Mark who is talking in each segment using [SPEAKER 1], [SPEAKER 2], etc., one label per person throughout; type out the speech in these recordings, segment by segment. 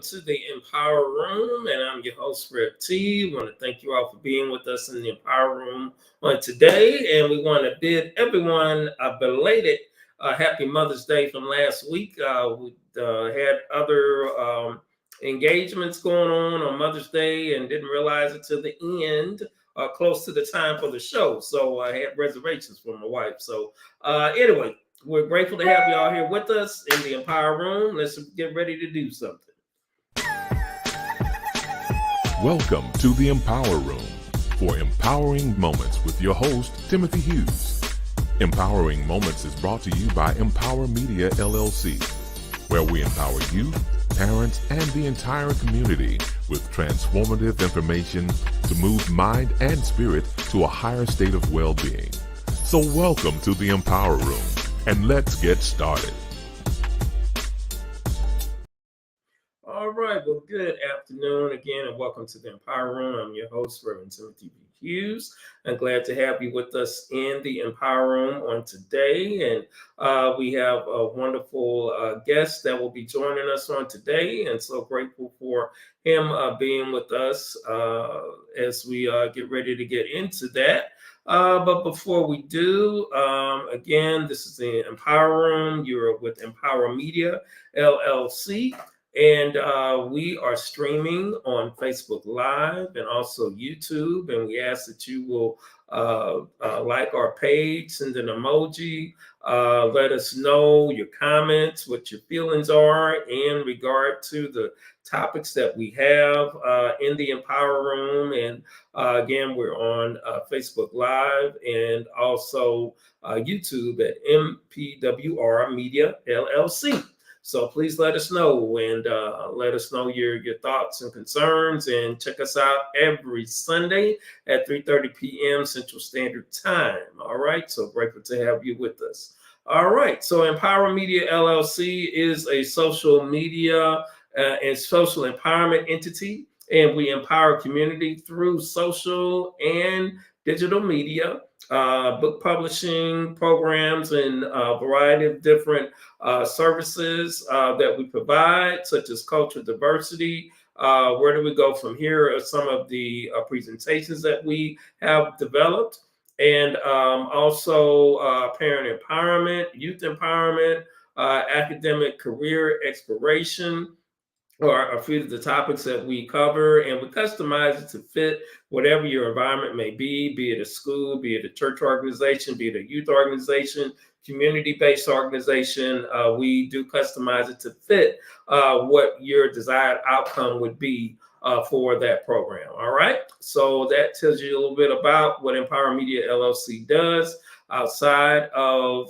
[SPEAKER 1] to the Empower Room, and I'm your host, Fred T. I want to thank you all for being with us in the Empower Room on today, and we want to bid everyone a belated Happy Mother's Day from last week. We had other engagements going on Mother's Day and didn't realize it till the end, close to the time for the show. So I had reservations for my wife. So anyway, we're grateful to have y'all here with us in the Empower Room. Let's get ready to do something.
[SPEAKER 2] Welcome to the Empower Room for Empowering Moments with your host, Timothy Hughes. Empowering Moments is brought to you by Empower Media, LLC, where we empower you, parents, and the entire community with transformative information to move mind and spirit to a higher state of well-being. So welcome to the Empower Room, and let's get started.
[SPEAKER 1] All right, well, good afternoon again, and welcome to the Empower Room. I'm your host, Reverend Timothy Hughes. I'm glad to have you with us in the Empower Room on today, and we have a wonderful guest that will be joining us on today, and so grateful for him being with us as we get ready to get into that. But before we do, again, this is the Empower Room. You're with Empower Media, LLC. And we are streaming on Facebook Live and also YouTube. And we ask that you will like our page, send an emoji, let us know your comments, what your feelings are in regard to the topics that we have in the Empower Room. And again, we're on Facebook Live and also YouTube at MPWR Media LLC. So please let us know and let us know your thoughts and concerns, and check us out every Sunday at 3:30 p.m. Central Standard Time. All right. So grateful to have you with us. All right. So Empower Media LLC is a social media and social empowerment entity, and we empower community through social and digital media, book publishing programs, and a variety of different services that we provide, such as cultural diversity. Where do we go from here are some of the presentations that we have developed, and also parent empowerment, youth empowerment, academic career exploration, or a few of the topics that we cover, and we customize it to fit whatever your environment may be it a school, be it a church organization, be it a youth organization, community-based organization. We do customize it to fit what your desired outcome would be for that program. All right. So that tells you a little bit about what Empower Media LLC does outside of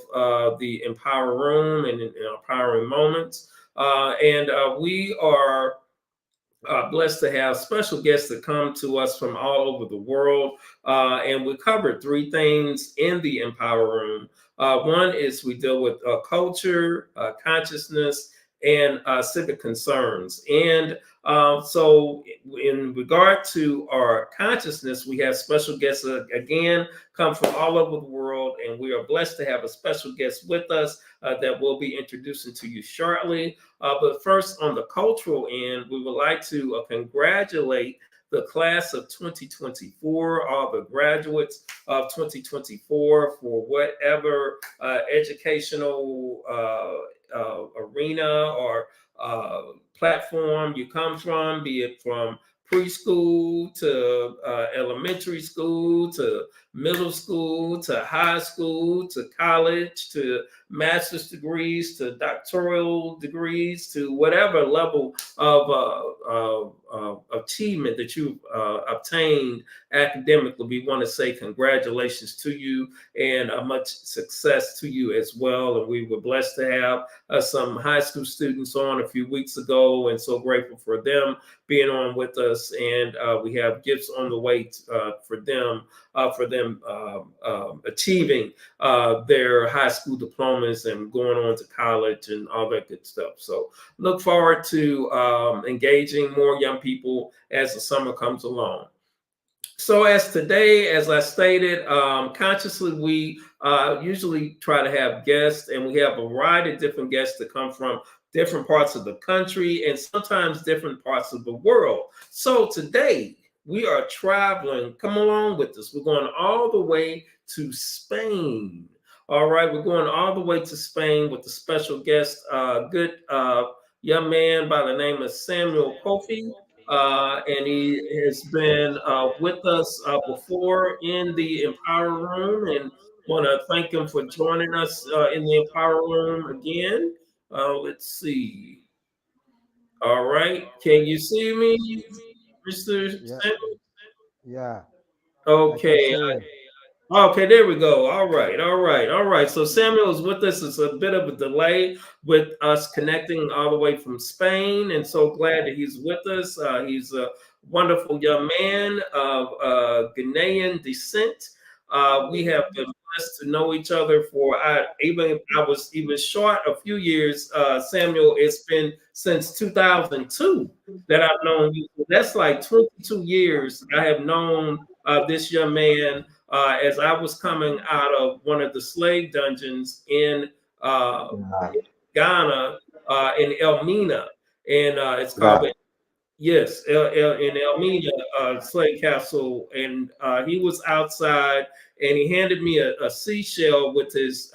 [SPEAKER 1] the Empower Room and Empowering Moments. And we are blessed to have special guests that come to us from all over the world. And we covered three things in the Empower Room. One is we deal with culture, consciousness, and civic concerns. And so in regard to our consciousness, we have special guests again come from all over the world, and we are blessed to have a special guest with us that we'll be introducing to you shortly. But first, on the cultural end, we would like to congratulate the class of 2024, all the graduates of 2024 for whatever educational arena or platform you come from, be it from preschool to elementary school to middle school to high school to college to master's degrees to doctoral degrees to whatever level of achievement that you've obtained academically. We want to say congratulations to you and much success to you as well. And we were blessed to have some high school students on a few weeks ago, and so grateful for them being on with us. And we have gifts on the way for them achieving their high school diplomas and going on to college and all that good stuff. So look forward to engaging more young people as the summer comes along. So as today, as I stated, consciously, we usually try to have guests, and we have a variety of different guests that come from different parts of the country, and sometimes different parts of the world. So today we are traveling. Come along with us. We're going all the way to Spain. All right, we're going all the way to Spain with a special guest, good young man by the name of Samuel Kwofie. And he has been with us before in the Empower Room, and want to thank him for joining us in the Empower Room again. Let's see. All right, can you see me, Mr.
[SPEAKER 3] Yeah,
[SPEAKER 1] Samuel?
[SPEAKER 3] yeah, I can
[SPEAKER 1] Okay,
[SPEAKER 3] see you.
[SPEAKER 1] okay, there we go. All right, all right, all right. So Samuel is with us. It's a bit of a delay with us connecting all the way from Spain, and so glad that he's with us. He's a wonderful young man of Ghanaian descent. We have been blessed to know each other for even if I was even short a few years. Samuel, it's been since 2002 that I've known you. That's like 22 years I have known this young man as I was coming out of one of the slave dungeons in uh,
[SPEAKER 3] Yeah,
[SPEAKER 1] Ghana, in Elmina, and it's called
[SPEAKER 3] yeah,
[SPEAKER 1] Yes, in Elmina, slave castle, and he was outside, and he handed me a seashell with his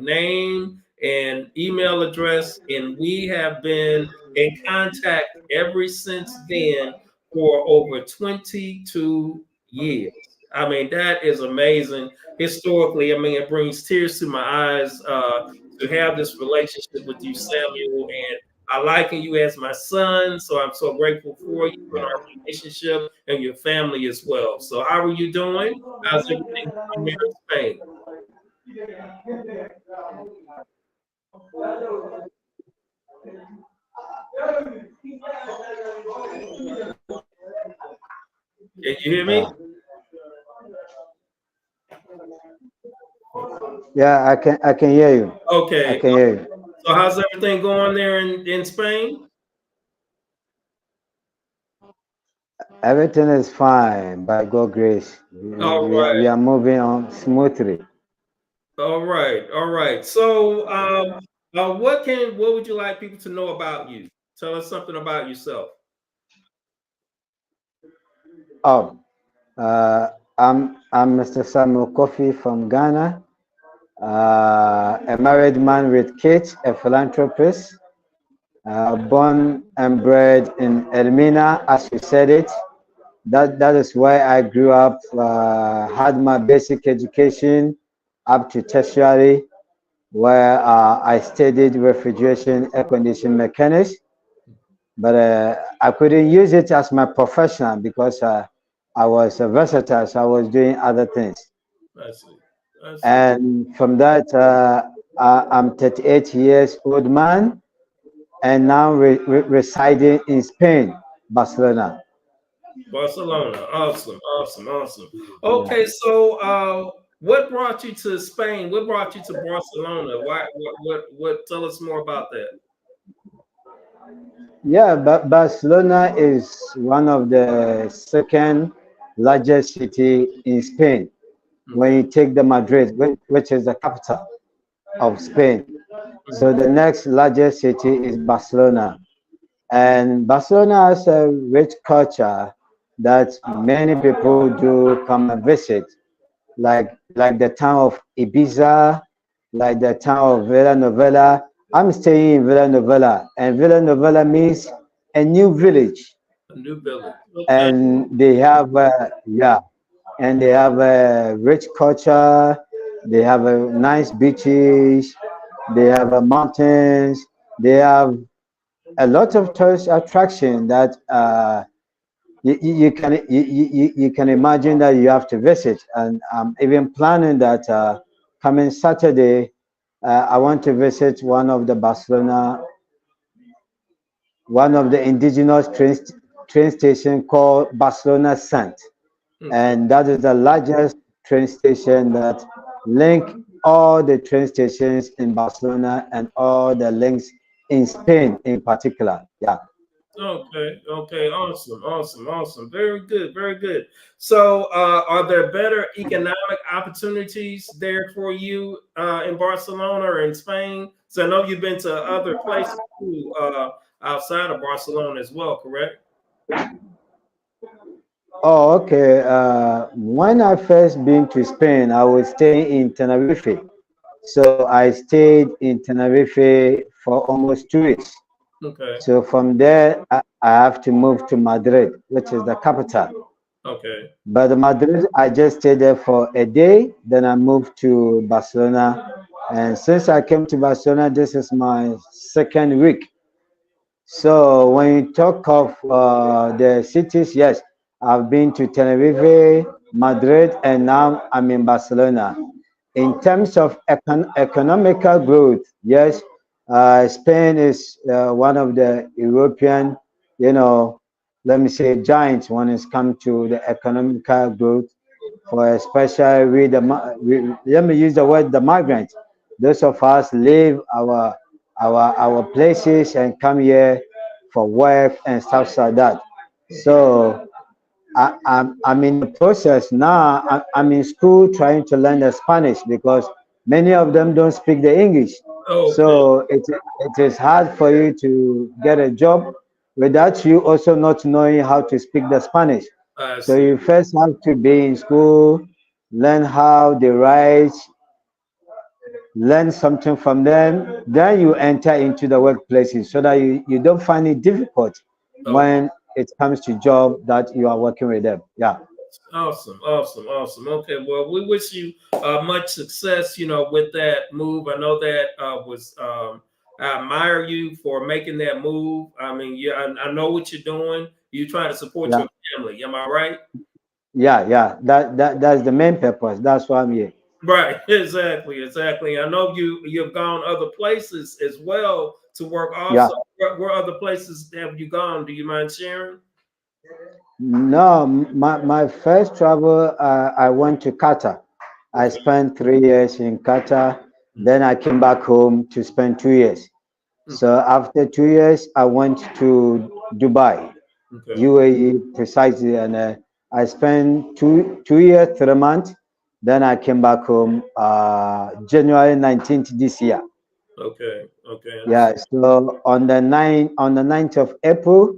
[SPEAKER 1] name and email address, and we have been in contact ever since then for over 22 years. I mean, that is amazing. Historically, I mean, it brings tears to my eyes to have this relationship with you, Samuel, and I liken you as my son, so I'm so grateful for you and our relationship and your family as well. So, how are you doing? How's everything going there in Spain? Can you hear me?
[SPEAKER 3] yeah, yeah. I can hear you. I
[SPEAKER 1] Okay.
[SPEAKER 3] can hear you.
[SPEAKER 1] So, how's everything going there in Spain?
[SPEAKER 3] Everything is fine by God's grace.
[SPEAKER 1] All right.
[SPEAKER 3] We are moving on smoothly.
[SPEAKER 1] All right. All right. So, what would you like people to know about you? Tell us something about yourself.
[SPEAKER 3] Oh, uh, I'm Mr. Samuel Kofi from Ghana, a married man with kids, a philanthropist, born and bred in Elmina, as you said it. That is where I grew up. Had my basic education up to tertiary, where I studied refrigeration air conditioning mechanics, but I couldn't use it as my profession because I was versatile, so I was doing other things.
[SPEAKER 1] I see. I see.
[SPEAKER 3] And from that, I'm 38 years old man, and now residing in Spain, Barcelona.
[SPEAKER 1] Barcelona. Awesome, awesome, awesome.
[SPEAKER 3] Yeah.
[SPEAKER 1] Okay, so what brought you to Spain? What brought you to Barcelona? Why what tell us more about that?
[SPEAKER 3] Yeah, but Barcelona is one of the second largest city in Spain when you
[SPEAKER 1] Okay.
[SPEAKER 3] take the Madrid, which is the capital of Spain. So
[SPEAKER 1] Mhm.
[SPEAKER 3] the next largest city is Barcelona. And Barcelona has a rich culture that many people do come and visit, like the town of Ibiza, like the town of Villanovella. I'm staying in Villanovella, and Villanovella means a new village,
[SPEAKER 1] A new village. Okay.
[SPEAKER 3] and they have yeah, and they have a rich culture. They have a nice beaches. They have mountains. They have a lot of tourist attraction that you can imagine that you have to visit. And I'm even planning that coming Saturday, I want to visit one of the indigenous train station called Barcelona Sant,
[SPEAKER 1] Okay.
[SPEAKER 3] and that is the largest train station that link all the train stations in Barcelona and all the links in Spain in particular. Yeah.
[SPEAKER 1] Okay. Okay. Awesome. Awesome. Awesome. Very good. Very good. So, are there better economic opportunities there for you in Barcelona or in Spain? So I know you've been to other places too, outside of Barcelona as well, correct?
[SPEAKER 3] Oh, okay. When I first been to Spain, I was staying in Tenerife. So I stayed in Tenerife for almost 2 weeks.
[SPEAKER 1] Okay.
[SPEAKER 3] So from there, I have to move to Madrid, which is the capital.
[SPEAKER 1] Okay.
[SPEAKER 3] But Madrid, I just stayed there for a day. Then I moved to Barcelona. And since I came to Barcelona, this is my second week. So when you talk of the cities, yes, I've been to Tenerife, Madrid, and now I'm in Barcelona. In terms of economical growth, yes, Spain is one of the European, you know, let me say, giants when it's come to the economical growth. For especially with let me use the word the migrants. Those of us leave our places and come here for work and stuff like that. So I'm in the process now. I'm in school trying to learn the Spanish because many of them don't speak the English.
[SPEAKER 1] Okay.
[SPEAKER 3] So it is hard for you to get a job without you also not knowing how to speak the Spanish.
[SPEAKER 1] I
[SPEAKER 3] So
[SPEAKER 1] see.
[SPEAKER 3] you first have to be in school, learn how they write, learn something from them, then you enter into the workplaces so that you don't find it difficult
[SPEAKER 1] Okay.
[SPEAKER 3] when it comes to job that you are working with them. Yeah.
[SPEAKER 1] Awesome, awesome, awesome. Okay, well, we wish you much success. With that move. I know that was. I admire you for making that move. I mean, yeah, I know what you're doing. You're trying to support
[SPEAKER 3] Yeah.
[SPEAKER 1] your family. Am I right?
[SPEAKER 3] Yeah. That's the main purpose. That's why I'm here.
[SPEAKER 1] Right. Exactly. Exactly. I know you've gone other places as well to work.
[SPEAKER 3] Yeah.
[SPEAKER 1] Also, where other places have you gone? Do you mind sharing?
[SPEAKER 3] No, my first travel, I went to Qatar. I
[SPEAKER 1] Okay.
[SPEAKER 3] spent 3 years in Qatar. Then I came back home to spend 2 years.
[SPEAKER 1] Okay.
[SPEAKER 3] So after 2 years, I went to Dubai,
[SPEAKER 1] Okay.
[SPEAKER 3] UAE precisely, and I spent two years, 3 months. Then I came back home January 19th this year.
[SPEAKER 1] Okay. Okay.
[SPEAKER 3] Yeah, so on the ninth of April,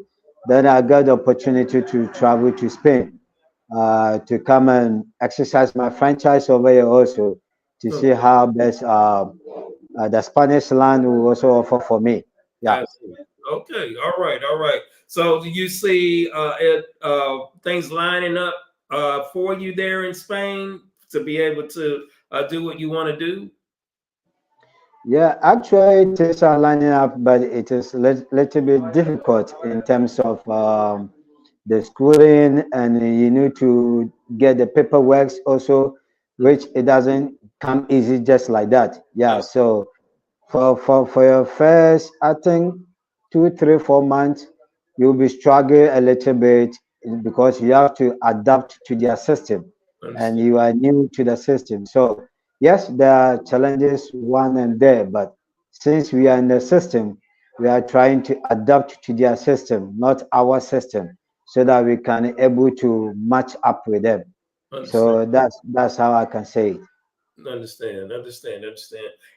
[SPEAKER 3] then I got the opportunity to travel to Spain to come and exercise my franchise over here also to see
[SPEAKER 1] Okay.
[SPEAKER 3] how best the Spanish land will also offer for me. Yeah.
[SPEAKER 1] I see. Okay. All right. All right. So do you see things lining up for you there in Spain to be able to do what you want to do?
[SPEAKER 3] Yeah, actually, things are lining up, but it is a little bit difficult in terms of the schooling, and you need to get the paperwork also, which it doesn't come easy just like that.
[SPEAKER 1] I
[SPEAKER 3] Yeah,
[SPEAKER 1] see.
[SPEAKER 3] so for your first, I think 2, 3, 4 months, you'll be struggling a little bit because you have to adapt to their system, and
[SPEAKER 1] Understand.
[SPEAKER 3] you are new to the system. So yes, there are challenges one and there, but since we are in the system, we are trying to adapt to their system, not our system, so that we can able to match up with them.
[SPEAKER 1] Understand.
[SPEAKER 3] So that's how I can say it.
[SPEAKER 1] Understand.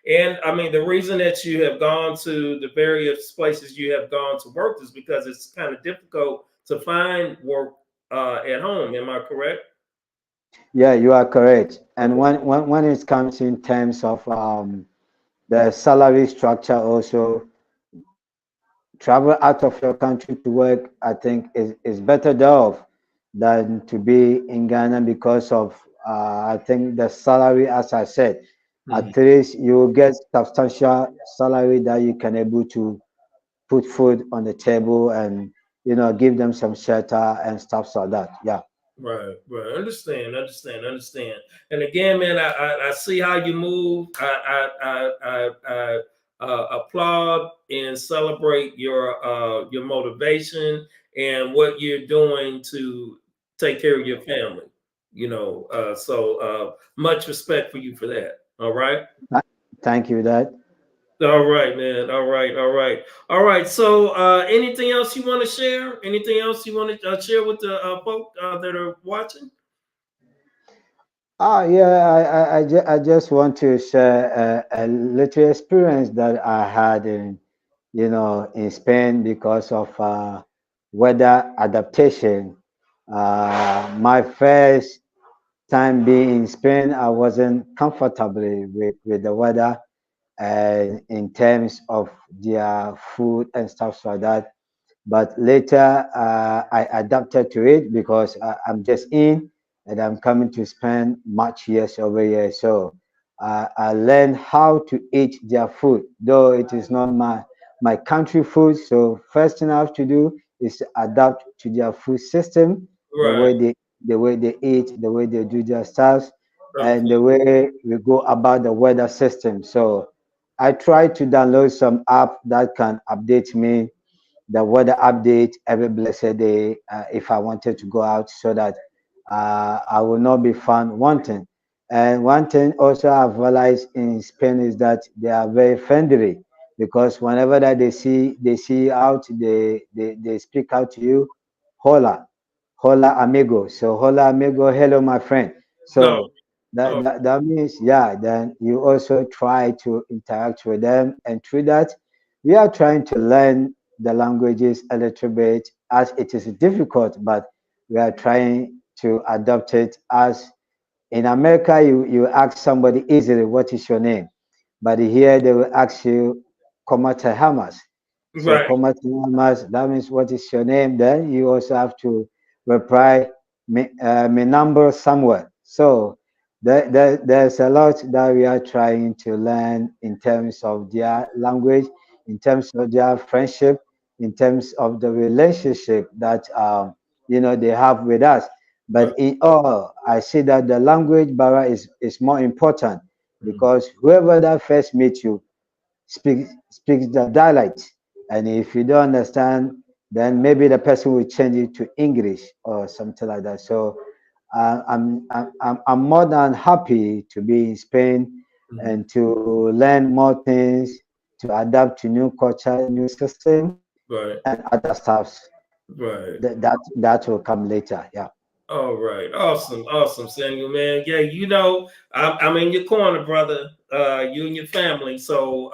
[SPEAKER 1] And I mean, the reason that you have gone to the various places you have gone to work is because it's kind of difficult to find work at home. Am I correct?
[SPEAKER 3] Yeah, you are correct. And
[SPEAKER 1] Okay.
[SPEAKER 3] when it comes in terms of the salary structure also, travel out of your country to work, I think is better off than to be in Ghana because of I think the salary, as I said,
[SPEAKER 1] Mhm.
[SPEAKER 3] at least you will get substantial salary that you can able to put food on the table and give them some shelter and stuff like that. Yeah.
[SPEAKER 1] Right. Understand. And again, man, I see how you move. I applaud and celebrate your motivation and what you're doing to take care of your family. So much respect for you for that. All right.
[SPEAKER 3] Th- Thank you, Dad.
[SPEAKER 1] All right, man. All right. So, anything else you want to share? Anything else you want to share with the folk that are watching?
[SPEAKER 3] Yeah, I just want to share a little experience that I had in, in Spain because of weather adaptation. My first time being in Spain, I wasn't comfortably with the weather and in terms of their food and stuff like that. But later, I adapted to it because I'm just in and I'm coming to spend much years over here. So I learned how to eat their food, though it is not my country food. So first thing I have to do is to adapt to their food system, the
[SPEAKER 1] Right.
[SPEAKER 3] way they eat, the way they do their stuff, and
[SPEAKER 1] Okay.
[SPEAKER 3] the way we go about the weather system. So I try to download some app that can update me the weather update every blessed day if I wanted to go out so that I will not be found wanting. And one thing also I've realized in Spain is that they are very friendly because whenever that they see you out, they speak out to you, hola, hola amigo. So hola amigo, hello my friend.
[SPEAKER 1] No.
[SPEAKER 3] So that,
[SPEAKER 1] Oh,
[SPEAKER 3] that, that means yeah, then you also try to interact with them and through that we are trying to learn the languages a little bit as it is difficult, but we are trying to adopt it as in America, you ask somebody easily, what is your name? But here they will ask you, Komate Hamas. So
[SPEAKER 1] right.
[SPEAKER 3] Komate Hamas, that means what is your name? Then you also have to reply, me number somewhere. So there's a lot that we are trying to learn in terms of their language, in terms of their friendship, in terms of the relationship that they have with us.
[SPEAKER 1] Right.
[SPEAKER 3] But in all, I see that the language barrier is more important
[SPEAKER 1] Mhm.
[SPEAKER 3] because whoever that first meets you speaks the dialect, and if you don't understand, then maybe the person will change it to English or something like that. So I'm more than happy to be in Spain
[SPEAKER 1] Mhm.
[SPEAKER 3] and to learn more things, to adapt to new culture, new system,
[SPEAKER 1] Right.
[SPEAKER 3] and other stuffs
[SPEAKER 1] Right.
[SPEAKER 3] that will come later. Yeah.
[SPEAKER 1] All right, awesome, awesome, Samuel, man. Yeah, I'm in your corner, brother. You and your family. So,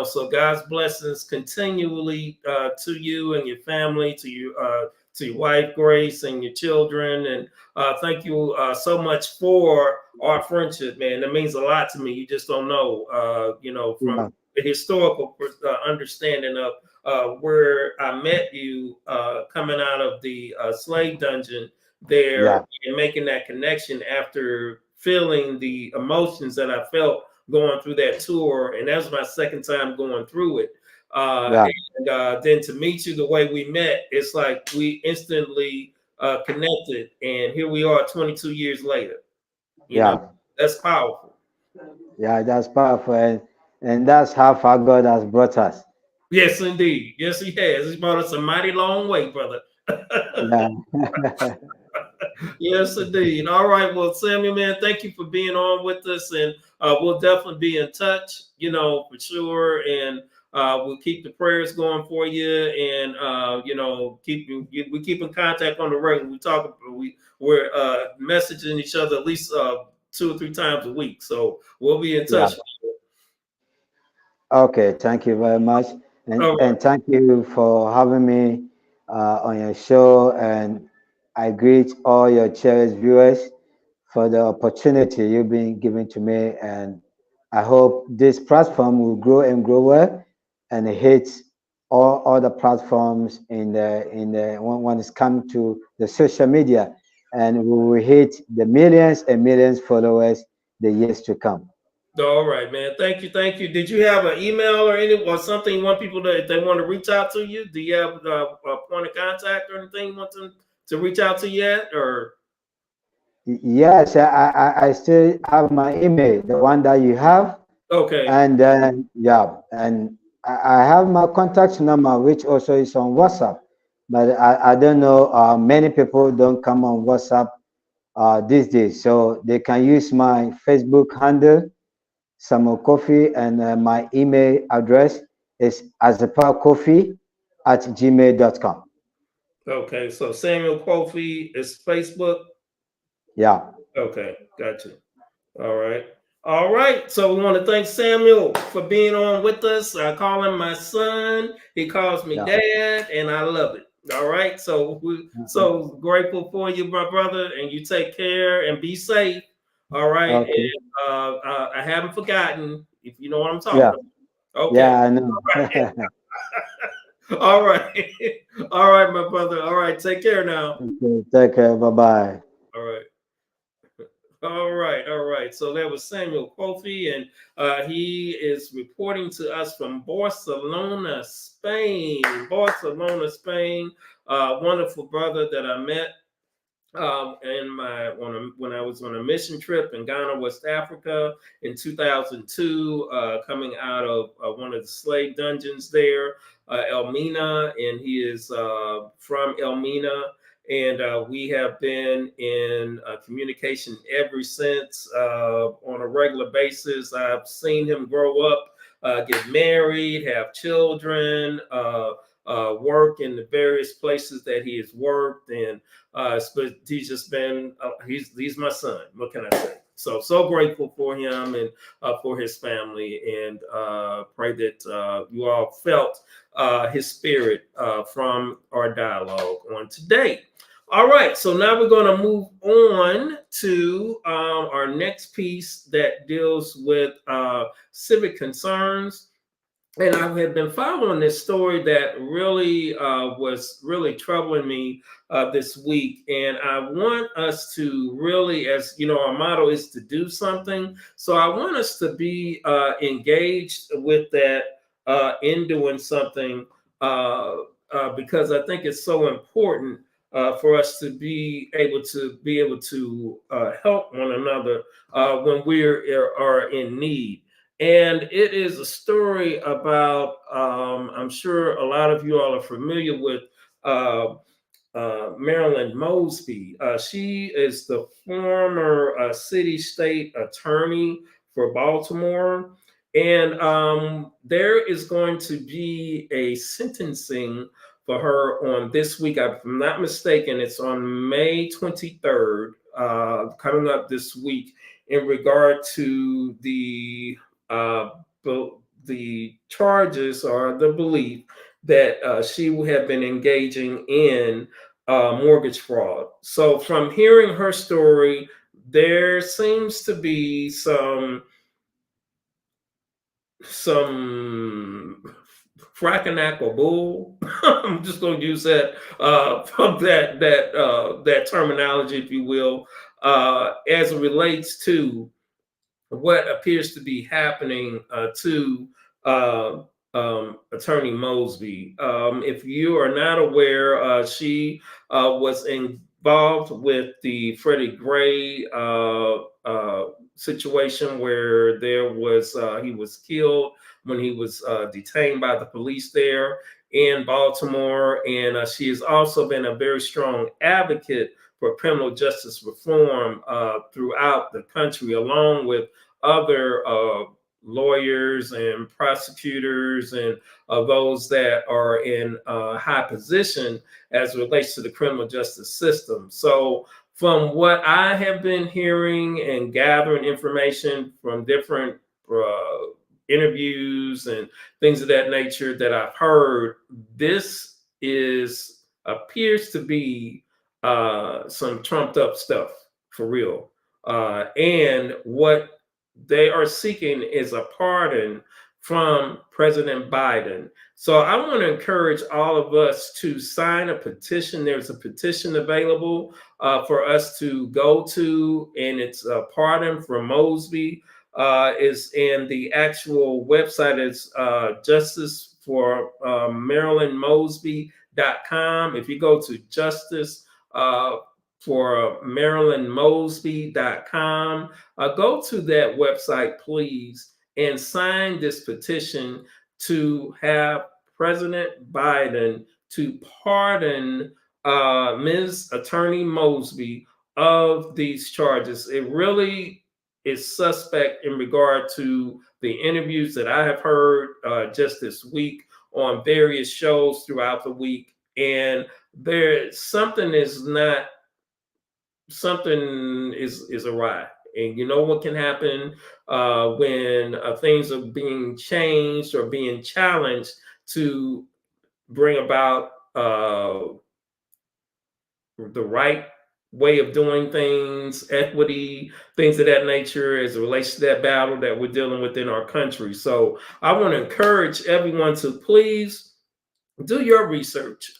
[SPEAKER 1] so God's blessings continually to you and your family, to your wife Grace and your children, and thank you so much for our friendship, man. That means a lot to me. You just don't know, from
[SPEAKER 3] Yeah.
[SPEAKER 1] the historical understanding of where I met you coming out of the slave dungeon there
[SPEAKER 3] Yeah.
[SPEAKER 1] and making that connection after feeling the emotions that I felt going through that tour. And that was my second time going through it.
[SPEAKER 3] Yeah.
[SPEAKER 1] And then to meet you the way we met, it's like we instantly connected. And here we are 22 years later. You know,
[SPEAKER 3] Yeah.
[SPEAKER 1] that's powerful.
[SPEAKER 3] Yeah, that's powerful, and that's how far God has brought us.
[SPEAKER 1] Yes, indeed. Yes, he has. He's brought us a mighty long way, brother.
[SPEAKER 3] Yeah.
[SPEAKER 1] Yes, indeed. All right. Well, Samuel, man, thank you for being on with us, and we'll definitely be in touch. For sure, and we'll keep the prayers going for you, and we keep in contact on the regular. We're messaging each other at least 2 or 3 times a week, so we'll be in
[SPEAKER 3] Yeah.
[SPEAKER 1] touch.
[SPEAKER 3] Okay, thank you very much. And
[SPEAKER 1] All right.
[SPEAKER 3] and thank you for having me on your show. And I greet all your cherished viewers for the opportunity you've been giving to me. And I hope this platform will grow and grow well and hit all the platforms in the when it's come to the social media, and we will hit the millions and millions followers the years to come.
[SPEAKER 1] All right, man. Thank you, thank you. Did you have an email or something you want people to if they want to reach out to you? Do you have a point of contact or anything you want them to reach out to yet? Or
[SPEAKER 3] Yes, I still have my email, the one that you have,
[SPEAKER 1] okay,
[SPEAKER 3] and then yeah, and I have my contact number, which also is on WhatsApp, but I don't know. Many people don't come on WhatsApp these days, so they can use my Facebook handle, Samuel Kofi, and my email address is azapakofi at gmail.com.
[SPEAKER 1] okay. So Samuel Kwofie is Facebook.
[SPEAKER 3] Yeah,
[SPEAKER 1] Okay, gotcha. All right. All right. So we want to thank Samuel for being on with us. I call him my son. He calls me
[SPEAKER 3] Yeah.
[SPEAKER 1] dad, and I love it. All right. So we so grateful for you, my brother, and you take care and be safe. All right.
[SPEAKER 3] Okay.
[SPEAKER 1] And I haven't forgotten if you know what I'm talking
[SPEAKER 3] Yeah.
[SPEAKER 1] about. Okay.
[SPEAKER 3] Yeah, I know.
[SPEAKER 1] All right. All right, my brother. All right. Take care now.
[SPEAKER 3] Okay, take care. Bye bye.
[SPEAKER 1] All right. All right, all right. So that was Samuel Kwofie, and he is reporting to us from Barcelona, Spain. Barcelona, Spain. Wonderful brother that I met in when I was on a mission trip in Ghana, West Africa, in 2002, coming out of one of the slave dungeons there, Elmina, and he is from Elmina. And we have been in communication ever since on a regular basis. I've seen him grow up, get married, have children, work in the various places that he has worked, and but he's just been he's my son. What can I say? So grateful for him and for his family, and pray that you all felt his spirit from our dialogue on today. All right, so now we're going to move on to our next piece that deals with civic concerns. And I have been following this story that really was really troubling me this week. And I want us to really, as you know, our motto is to do something. So I want us to be engaged with that in doing something because I think it's so important for us to be able to help one another when we are in need. And it is a story about, I'm sure a lot of you all are familiar with uh, Marilyn Mosby. She is the former city state attorney for Baltimore. And there is going to be a sentencing for her on this week. If I'm not mistaken, it's on May 23rd, coming up this week, in regard to uh, the charges or the belief that she would have been engaging in mortgage fraud. So, from hearing her story, there seems to be some fracking or bull. I'm just going to use that that terminology, if you will, as it relates to what appears to be happening to uh, Attorney Mosby. If you are not aware, she was involved with the Freddie Gray situation where he was killed when he was detained by the police there in Baltimore, and she has also been a very strong advocate for criminal justice reform throughout the country, along with other lawyers and prosecutors and those that are in high position as it relates to the criminal justice system. So, from what I have been hearing and gathering information from different interviews and things of that nature that I've heard, this appears to be some trumped up stuff for real. And what they are seeking is a pardon from President Biden. So I want to encourage all of us to sign a petition. There's a petition available for us to go to, and it's a pardon for Mosby. Is and the actual website is Justice for Marilyn Mosby.com. If you go to Justice for MarilynMosby.com, go to that website, please, and sign this petition to have President Biden to pardon Ms. Attorney Mosby of these charges. It really is suspect in regard to the interviews that I have heard just this week on various shows throughout the week. And something is not something is awry. And you know what can happen when things are being changed or being challenged to bring about the right way of doing things, equity, things of that nature as it relates to that battle that we're dealing with in our country. So I want to encourage everyone to please do your research.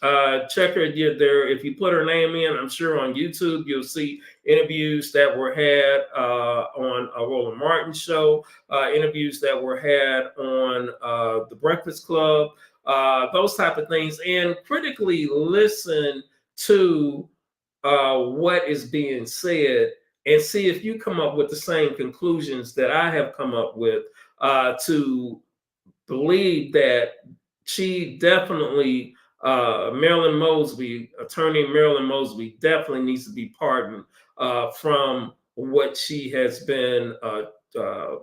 [SPEAKER 1] Check her there. If you put her name in, I'm sure on YouTube you'll see interviews that were had on a Roland Martin show, interviews that were had on the Breakfast Club, those type of things, and critically listen to what is being said and see if you come up with the same conclusions that I have come up with to believe that she definitely, Marilyn Mosby, attorney Marilyn Mosby, definitely needs to be pardoned from what she has been, uh, uh,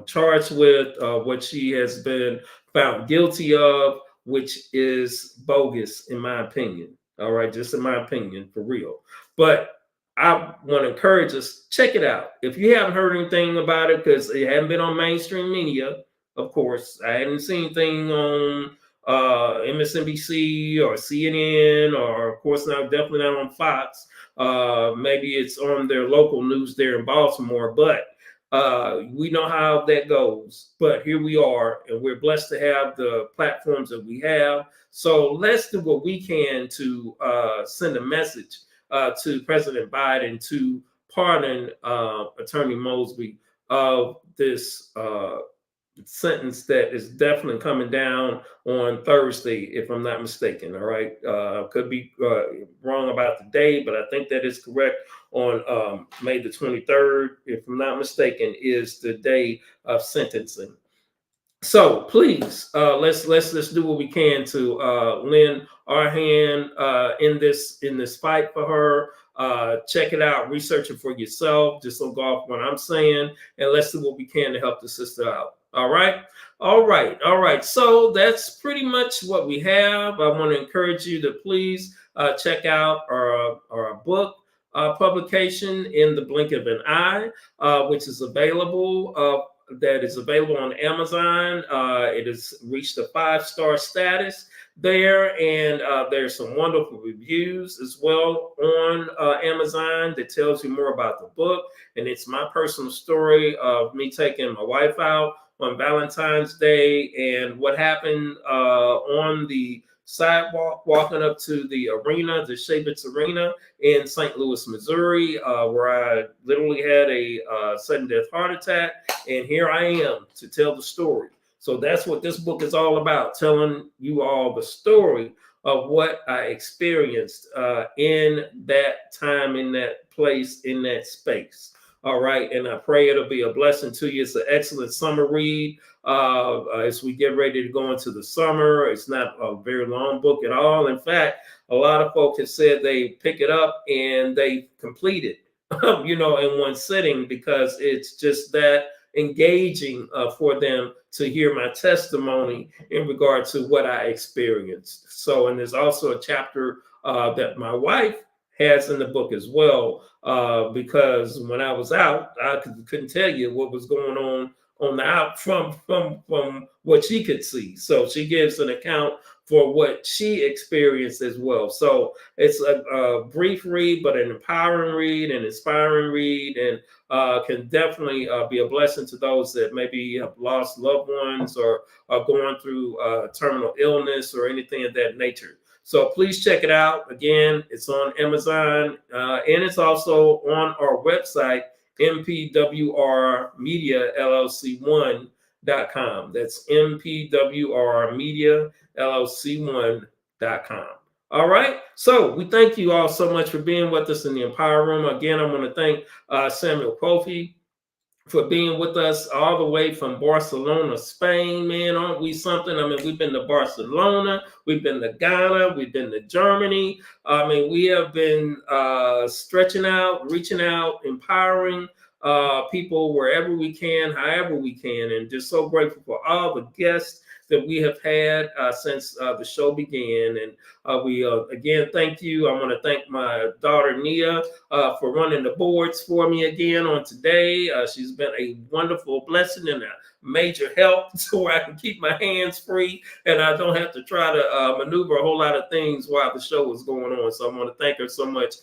[SPEAKER 1] charged with, what she has been found guilty of, which is bogus, in my opinion. All right, just in my opinion, for real. But I want to encourage us, check it out. If you haven't heard anything about it, because it hadn't been on mainstream media, of course, I hadn't seen anything on MSNBC or CNN, or of course, now definitely not on Fox. Maybe it's on their local news there in Baltimore, but we know how that goes. But here we are, and we're blessed to have the platforms that we have. So let's do what we can to send a message to President Biden to pardon Attorney Mosby of this sentence that is definitely coming down on Thursday, if I'm not mistaken. All right, could be wrong about the day, but I think that is correct. On May the 23rd, if I'm not mistaken, is the day of sentencing. So please, let's do what we can to lend our hand in this fight for her. Check it out, research it for yourself. Just don't go off what I'm saying, and let's do what we can to help the sister out. All right, all right. So that's pretty much what we have. I want to encourage you to please check out our book publication, In the Blink of an Eye, which is available. That is available on Amazon. It has reached a 5-star status there, and there's some wonderful reviews as well on Amazon that tells you more about the book. And it's my personal story of me taking my wife out on Valentine's Day and what happened on the sidewalk walking up to the arena, the Shavitz Arena in St. Louis, Missouri, where I literally had a sudden death heart attack. And here I am to tell the story. So that's what this book is all about, telling you all the story of what I experienced in that time, in that place, in that space. All right. And I pray it'll be a blessing to you. It's an excellent summer read as we get ready to go into the summer. It's not a very long book at all. In fact, a lot of folks have said they pick it up and they complete it, in one sitting, because it's just that engaging for them to hear my testimony in regard to what I experienced. So, and there's also a chapter that my wife has in the book as well, because when I was out, I couldn't tell you what was going on the out from what she could see. So she gives an account for what she experienced as well. So it's a brief read, but an empowering read, an inspiring read, and can definitely be a blessing to those that maybe have lost loved ones or are going through terminal illness or anything of that nature. So please check it out. Again, it's on Amazon, and it's also on our website, MPWRMediaLLC1.com. That's MPWRMediaLLC1.com. All right. So we thank you all so much for being with us in the Empower Room. Again, I want to thank Samuel Kwofie for being with us all the way from Barcelona, Spain. Man, aren't we something? I mean, we've been to Barcelona, we've been to Ghana, we've been to Germany. I mean, we have been stretching out, reaching out, empowering people wherever we can, however we can, and just so grateful for all the guests that we have had since the show began. And we again thank you. I want to thank my daughter Nia for running the boards for me again on today. She's been a wonderful blessing and a major help so I can keep my hands free and I don't have to try to maneuver a whole lot of things while the show is going on. So I want to thank her so much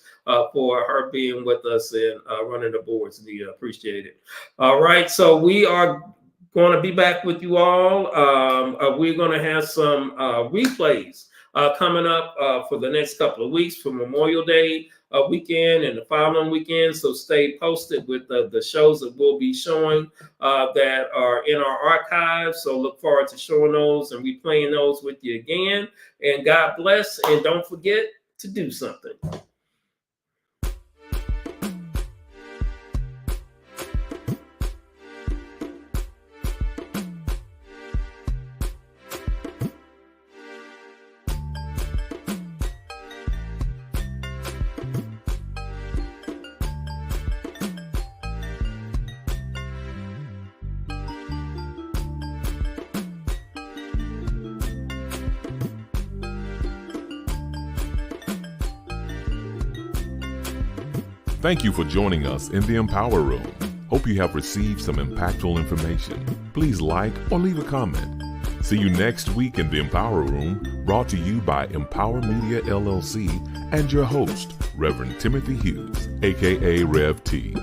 [SPEAKER 1] for her being with us and running the boards. Nia, appreciate it. All right, so we are going to be back with you all. We're going to have some replays coming up for the next couple of weeks for Memorial Day weekend and the following weekend. So stay posted with the shows that we'll be showing that are in our archives. So look forward to showing those and replaying those with you again. And God bless. And don't forget to do something.
[SPEAKER 2] Thank you for joining us in the Empower Room. Hope you have received some impactful information. Please like or leave a comment. See you next week in the Empower Room, brought to you by Empower Media LLC and your host, Reverend Timothy Hughes, aka Rev T.